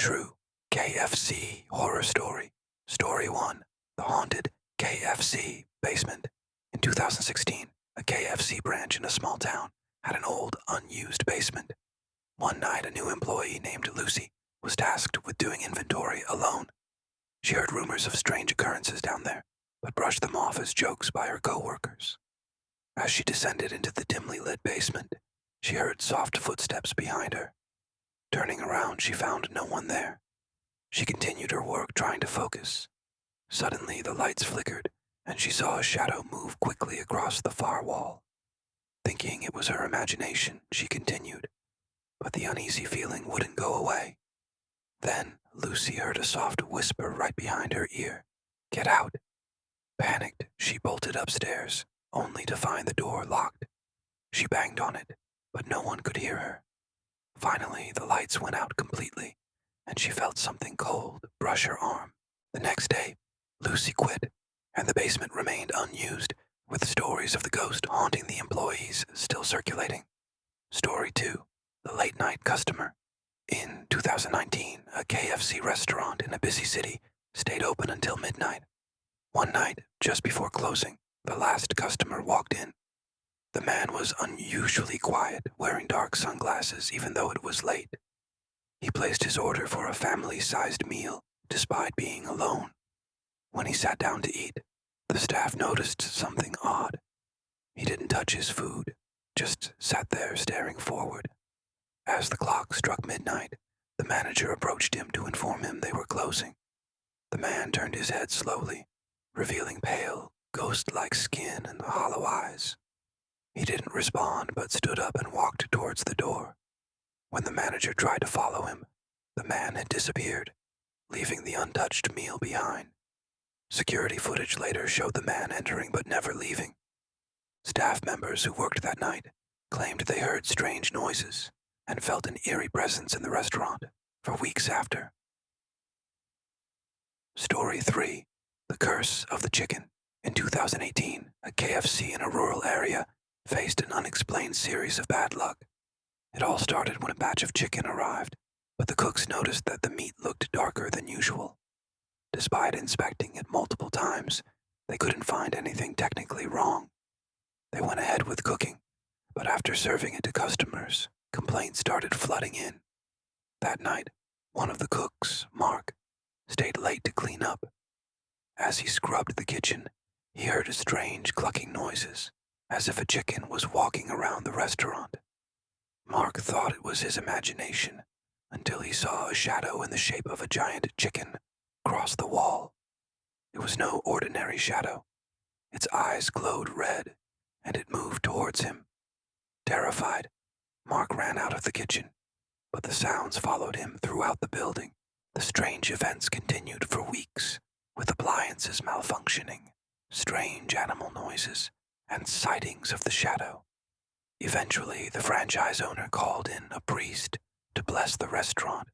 true KFC horror story. Story 1. The Haunted KFC Basement. In 2016, a KFC branch in a small town had an old, unused basement. One night, a new employee named Lucy was tasked with doing inventory alone. She heard rumors of strange occurrences down there, but brushed them off as jokes by her coworkers. As she descended into the dimly lit basement, she heard soft footsteps behind her. Turning around, she found no one there. She continued her work trying to focus. Suddenly, the lights flickered, and she saw a shadow move quickly across the far wall. Thinking it was her imagination, she continued, but the uneasy feeling wouldn't go away. Then, Lucy heard a soft whisper right behind her ear. "Get out." Panicked, she bolted upstairs, only to find the door locked. She banged on it, but no one could hear her. Finally, the lights went out completely, and she felt something cold brush her arm. The next day, Lucy quit, and the basement remained unused, with stories of the ghost haunting the employees still circulating. Story 2. The Late-Night Customer. In 2019, a KFC restaurant in a busy city stayed open until midnight. One night, just before closing, the last customer walked in. The man was unusually quiet, wearing dark sunglasses even though it was late. He placed his order for a family-sized meal, despite being alone. When he sat down to eat, the staff noticed something odd. He didn't touch his food, just sat there staring forward. As the clock struck midnight, the manager approached him to inform him they were closing. The man turned his head slowly, revealing pale, ghost-like skin and hollow eyes. He didn't respond but stood up and walked towards the door. When the manager tried to follow him, the man had disappeared, leaving the untouched meal behind. Security footage later showed the man entering but never leaving. Staff members who worked that night claimed they heard strange noises and felt an eerie presence in the restaurant for weeks after. Story 3. The Curse of the Chicken. In 2018, a KFC in a rural area faced an unexplained series of bad luck. It all started when a batch of chicken arrived, but the cooks noticed that the meat looked darker than usual. Despite inspecting it multiple times, they couldn't find anything technically wrong. They went ahead with cooking, but after serving it to customers, complaints started flooding in. That night, one of the cooks, Mark, stayed late to clean up. As he scrubbed the kitchen, he heard strange clucking noises, as if a chicken was walking around the restaurant. Mark thought it was his imagination, until he saw a shadow in the shape of a giant chicken cross the wall. It was no ordinary shadow. Its eyes glowed red, and it moved towards him. Terrified, Mark ran out of the kitchen, but the sounds followed him throughout the building. The strange events continued for weeks, with appliances malfunctioning, strange animal noises, and sightings of the shadow. Eventually, the franchise owner called in a priest to bless the restaurant,